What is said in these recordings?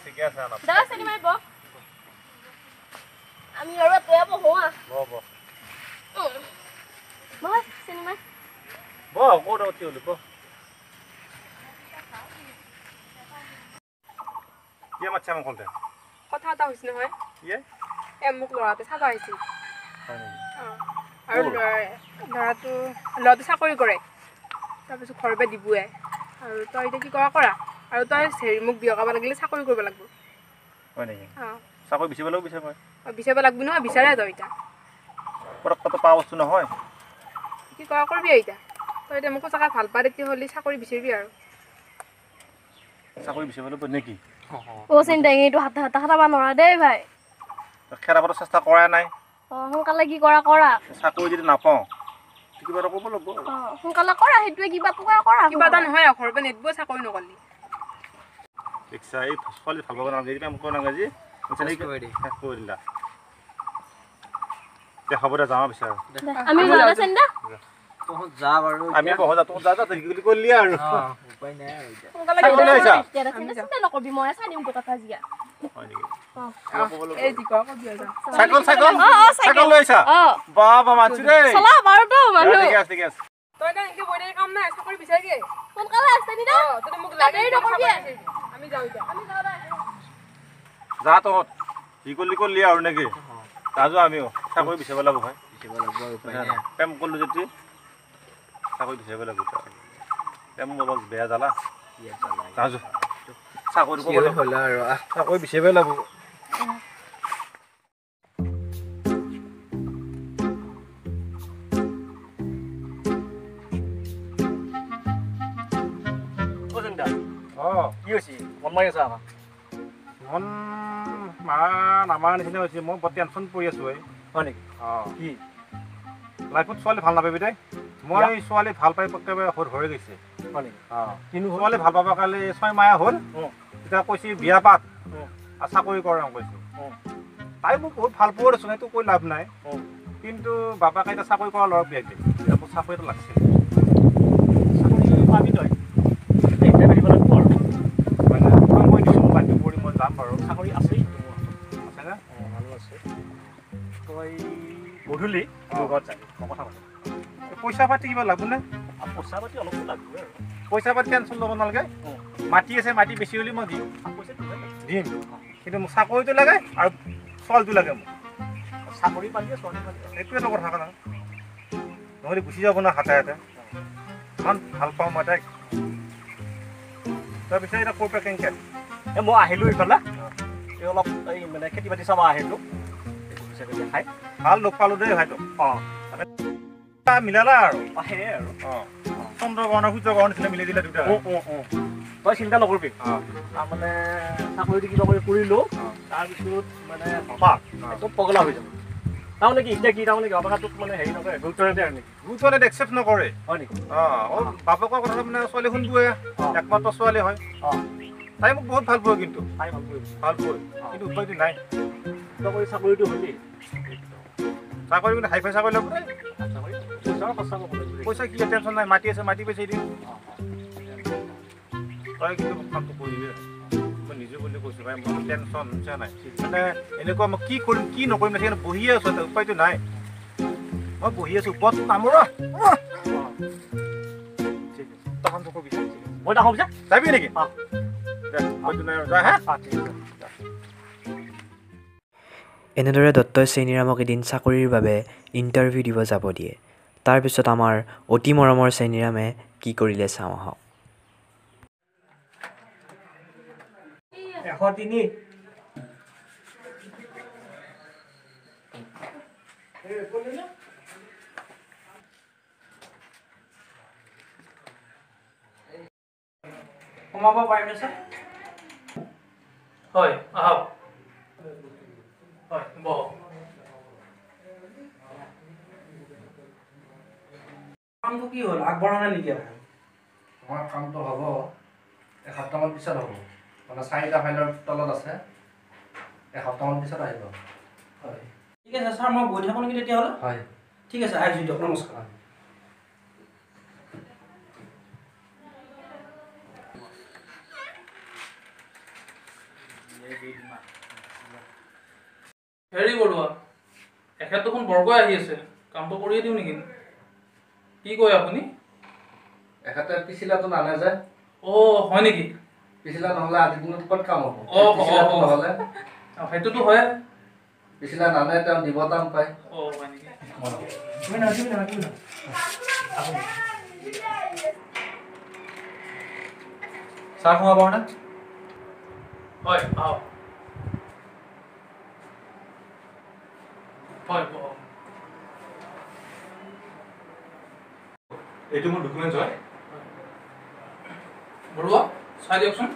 ঠিকে আছে আনা দাদা চেনি মাৰিব আমি আৰু তই বহোৱা বহ বহ চেনি মাৰ বহ ক'ত উঠি হ'লি বহ কি মাতছে আমাক কলতে কথা এটা হৈছে নহয় কি মোক ল'ৰাটো চাব আহিছিল হয় নেকি আৰু ল'ৰাটো চাকৰি কৰে তাৰপিছত ঘৰ পৰা দিবয়ে আৰু তই এতিয়া কি কৰা আৰু তই মোক বিয়া কৰাব লাগিলে চাকৰি কৰিব লাগিব হয় নেকি চাকৰি বিচাৰিব লাগিব বিচাৰিব লাগিব নহয় বিচাৰে তই এতিয়া পটককৈ পোৱা বস্তু নহয় কি কৰিবি এতিয়া তই এতিয়া মোকো চাকা ভাল পা তেতিয়া হ'লে চাকৰি বিচাৰিবি আৰু চাকৰি বিচাৰিব লাগিব নেকি চিন্তা এইটো হাতে হাতে খাটাব নোৱাৰা দেই ভাই খেদাবতো চেষ্টা কৰা নাই সোনকালে কি কৰা চাকৰি যদি নাপাওঁ কিবা এটা কৰিব লাগিব সোনকালে কৰা সেইটোৱে কিবা কিবা এটা নহয় ঘৰৰ পৰা নিদিব চাকৰি নকৰিলি দেখিছা এই ছোৱালী ভাল পাব নালাগে মোক নালাগে শেষ কৰি দিলা দে হ'ব দে যাওঁ বিচাৰ আমি যাওঁ চেন্দা তহঁত যা বাৰু আমি বহ যা তহঁত যা তই কি কৰিলি আৰু উপায় নাই আৰু চিন্তা নকৰিবি মই চাই দিম তোৰ কথা জিয়া হয় নেকি এই যি কবি চাইকেল লৈ আহিছা বাবা মানছো দেই চলা বাৰুতো মানুহ ঠিক আছে তই এতিয়া এনেকে বহি কাম নাই চাকৰি বিচাৰিগে সোনকালে আছে নি দা তই মোক লাগে নকৰিবি আমি যাওঁ এতিয়া যা তহঁত কি কৰিলি আৰু নেকি তাজো আমিও চাকৰি বিচাৰিব লাগিব ভাই প্ৰেম কৰিলোঁ যেতিয়া চাকৰি বিচাৰিব লাগিব প্ৰেম বাবাক বেয়া জ্বালা তাজো চাকৰি চাকৰি বিচাৰিব লাগিব কি হৈছে মন মাৰি আছা আমাক মন নামাৰ নিচিনা হৈছে মই বৰ টেনশ্যন পৰি আছোঁ হয় নেকি কি লাইফত ছোৱালী ভাল নাপাবি দেই মই ছোৱালী ভাল পাই একেবাৰে হৈ গৈছে হয় নেকি কিন্তু ছোৱালী ভাল পাবৰ কাৰণে 6 মাহ হ'ল তেতিয়া কৈছে বিয়া পাত আৰু চাকৰি কৰ কৈছে তাই মোক বহুত ভাল পোৱা দেচোন সেইটো কৈ লাভ নাই কিন্তু বাপাকে এতিয়া চাকৰি কৰা ল'ৰাক বিয়া দিয়ে এতিয়া মোক চাকৰি এটা লাগছে চাকৰি পাবি তই মই যাম বাৰু চাকৰি আছেই আছেনে ভালো আছে তই গধূলি ঘৰত যাবি মই কথা পাতিম পইচা পাতি কিবা লাগবনে পইচা পাতি অলপ লাগিব আৰু পইচা পাতি টেনশ্যন ল'ব নালাগে মাটি আছে মাটি বেছি হ'লে মই দিম পইচা দিম কিন্তু মোক চাকৰিটো লাগে আৰু ছোৱালীটো লাগে মোক চাকৰি পালিয়ে ছোৱালী পালি এইটোৱেতো কথা কথা নহ'লে গুচি যাব না হাতে ইমান ভাল পাওঁ মই তাইক তাৰপিছত এতিয়া ক'ৰ পৰা কেনেকৈ মই আহিলোঁ এইফালে এই অলপ এই মানে খেতি বাতি চাব আহিলোঁ খাই ভাল লগ পালোঁ দেই ভাইটো মিলালা আৰু সেয়াই আৰু চন্দ্ৰগ্ৰহণ সূৰ্যগ্ৰহণ নিচিনা মিলাই দিলে দুটা তই চিন্তা নকৰিবি তাৰমানে চাকৰিটো কিবা কৰি কৰিলোঁ তাৰপিছত মানে বাপাক একদম পগলা হৈ যাব তাৰমানে কি এতিয়া কি তাৰমানে কি বাপাক তোক মানে হেৰি নকৰে গুৰুত্ব নিদিয়ে নেকি গুৰুত্ব নিদিয়ে একচেপ্ট নকৰে হয় নেকি বাপকৰ কথা মানে ছোৱালী শুনবয়ে একমাত্ৰ ছোৱালী হয় তাই মোক বহুত ভাল পোৱা কিন্তু তাই ভাল কৰিবি ভাল পোৱা কিন্তু উপায়টো নাই কিবা কৰি চাকৰিটো হ'লি চাকৰি কিন্তু হাই ফাই চাকৰি ল'ব দেই পইচা পইচা কি টেনশ্যন নাই মাটি আছে মাটি বেছি দিম তই কিন্তু কামটো কৰিবি মই নিজে বুলি কৈছোঁ ভাই মোৰ টেনশ্যন বুজিছা নাই মানে এনেকুৱা মই কি কৰিম কি নকৰিম সেইকাৰণে বহিয়ে আছোঁ এটা উপায়টো নাই মই বহি আছোঁ ওপৰত নামোঁ তই কামটো কৰিবি মই নাহোঁ পিছে যাবি নেকি এনেদৰে দত্তই চেনিৰামক এদিন চাকৰিৰ বাবে ইণ্টাৰভিউ দিব যাব দিয়ে তাৰপিছত আমাৰ অতি মৰমৰ চেনিৰামে কি কৰিলে চাওঁ আহক 103 সোমাব পাৰিমনে ছাৰ হয় আহক হয় বহক কামটো কি হ'ল আগবঢ়া নাই নেকি আমাৰ কামটো হ'ব এসপ্তাহমান পিছত হ'ব মানে 4টা ফাইলৰ তলত আছে এসপ্তাহমান পিছত আহিব হয় ঠিক আছে ছাৰ মই গৈ থাকোঁ নেকি তেতিয়াহ'লে হয় ঠিক আছে আহিছোঁ দিয়ক নমস্কাৰ হেৰি বৰুৱা এখেত দেখোন বৰকৈ আহি আছে কামটো কৰিয়ে দিওঁ নেকি কি কয় আপুনি এখেতে পিছিলাটো নানে যে হয় নেকি পিছিলা নহ'লে আজিৰ দিনত ক'ত কাম হ'ব পিছিলাটো নহ'লে সেইটোতো হয় পিছিলা নানে তেওঁ দিব টান পায় হয় নেকি চাহ খোৱাব নে হয় হয় এইটো মোৰ ডকুমেণ্টছ হয় বৰুৱা চাই দিয়কচোন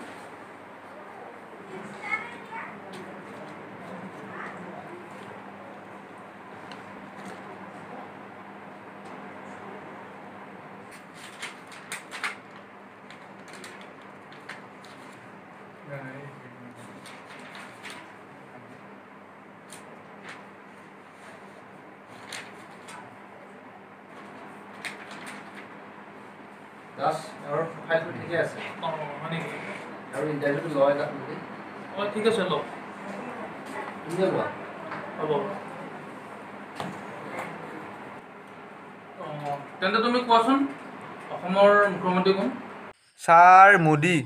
দাস আৰু ফাইলটো ঠিকে আছে হয় নেকি আৰু ইণ্টাৰভিউটো লয় তাত নেকি ঠিক আছে লওক তুমিও লোৱা হ'ব তেন্তে তুমি কোৱাচোন অসমৰ মুখ্যমন্ত্ৰী কোন ছাৰ মোদী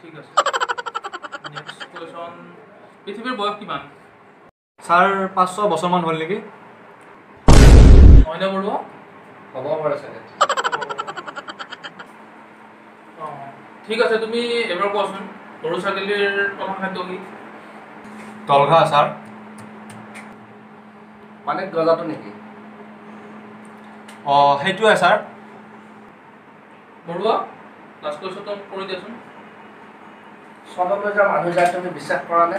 ঠিক আছে নেক্সট কুৱেশ্যন পৃথিৱীৰ বয়স কিমান ছাৰ 500 বছৰমান হ'ল নেকি হয়নে বৰুৱা হ'ব পাৰে চাগে ঠিক আছে তুমি এবাৰ কোৱাচোন গৰু ছাগলীৰ প্ৰধান খাদ্য কি তলঘা ছাৰ পানীত গজাটো নেকি সেইটোৱে ছাৰ বৰুৱা লাষ্ট কুৱেশ্যনটো কৰি দিয়াচোন চন্দ্ৰলৈ যোৱা মানুহ যায় তুমি বিশ্বাস কৰা নে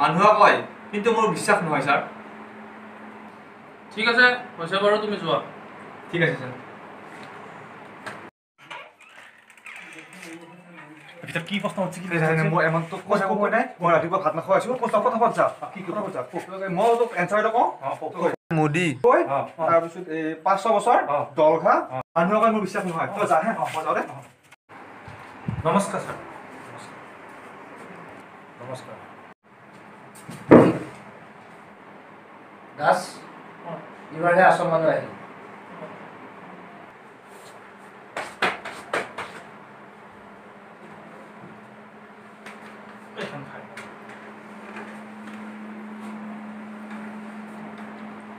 মানুহে কয় কিন্তু মোৰ বিশ্বাস নহয় ছাৰ ঠিক আছে হৈছে বাৰু তুমি যোৱা ঠিক আছে ছাৰ এতিয়া কি প্ৰশ্ন হচ্ছে কি মই এমন তো কৈছা কম নাই মই ৰাতিপুৱা ভাত নাখাই আছো কথা যা কি কথা যা মই তো এনসাৰ এটা কওঁ মোদী কয় তাৰপিছত 500 বছৰ দলঘা মানুহৰ কাৰণে মোৰ বিশ্বাস নহয় তই যা হে মই যাওঁ দে নমস্কাৰ ছাৰ নমস্কাৰ দাস এইবাৰহে আচল মানুহ আহিল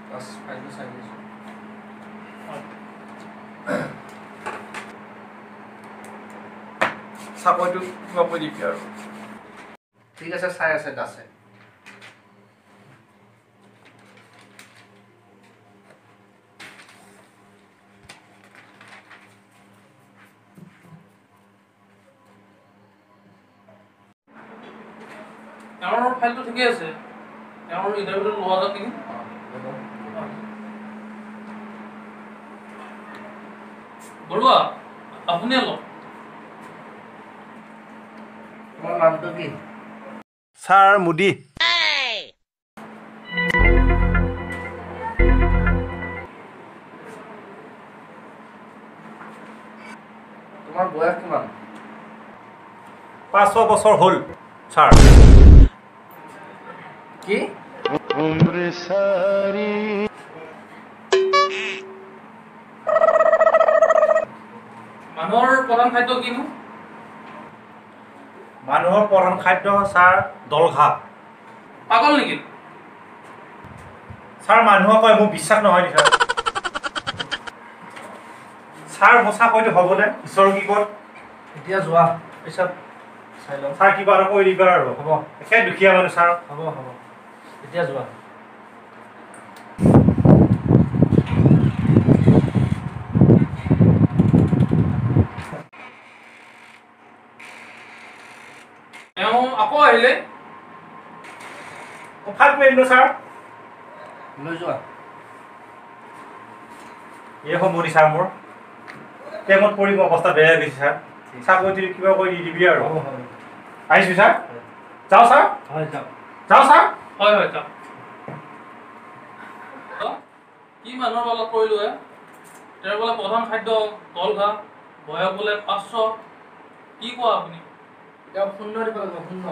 দাস ফাইলটো চাই দিছোঁ চাকৰিটো কিবা কৈ দিবি আৰু ঠিক আছে চাই আছে দাসে তেওঁৰ ফাইলটো ঠিকে আছে তেওঁৰ ইণ্টাৰভিউটো লোৱা যাওক নেকি বৰুৱা আপুনিয়ে লওক তোমাৰ নামটো কি ছাৰ মোদী তোমাৰ বয়স কিমান 500 বছৰ হ'ল ছাৰ কি মানুহৰ প্ৰধান খাদ্য কিনো মানুহৰ প্ৰধান খাদ্য ছাৰ দলঘা পাগল নেকি ছাৰ মানুহক কয় মোৰ বিশ্বাস নহয় ছাৰ ছাৰ সঁচা কৈতো হ'বনে ঈশ্বৰ কি ক'ত এতিয়া যোৱা পিছত চাই লওঁ ছাৰ কিবা এটা কৈ দিবা আৰু হ'ব একে দুখীয়া মানুহ ছাৰ হ'ব এতিয়া যোৱা তেওঁ আকৌ আহিলে ভাল কৰিম ছাৰ লৈ যোৱা এই সম্বন্ধি ছাৰ মোৰ কেমত পৰিব অৱস্থা বেয়া হৈ গৈছে ছাৰ চাকৰি কিবা কৰি দি দিবি আৰু হ'ব হ'ব আহিছোঁ ছাৰ যাওঁ ছাৰ হয় যাওক যাওঁ ছাৰ হয় হয় যাওক কি মানুহৰ লগত কৰিলো তেওঁৰ বোলে প্ৰধান খাদ্য কল ঘাঁহ, বয়স বোলে 500। কি কোৱা আপুনি? এতিয়া শূন্য দিব লাগিব, শূন্য।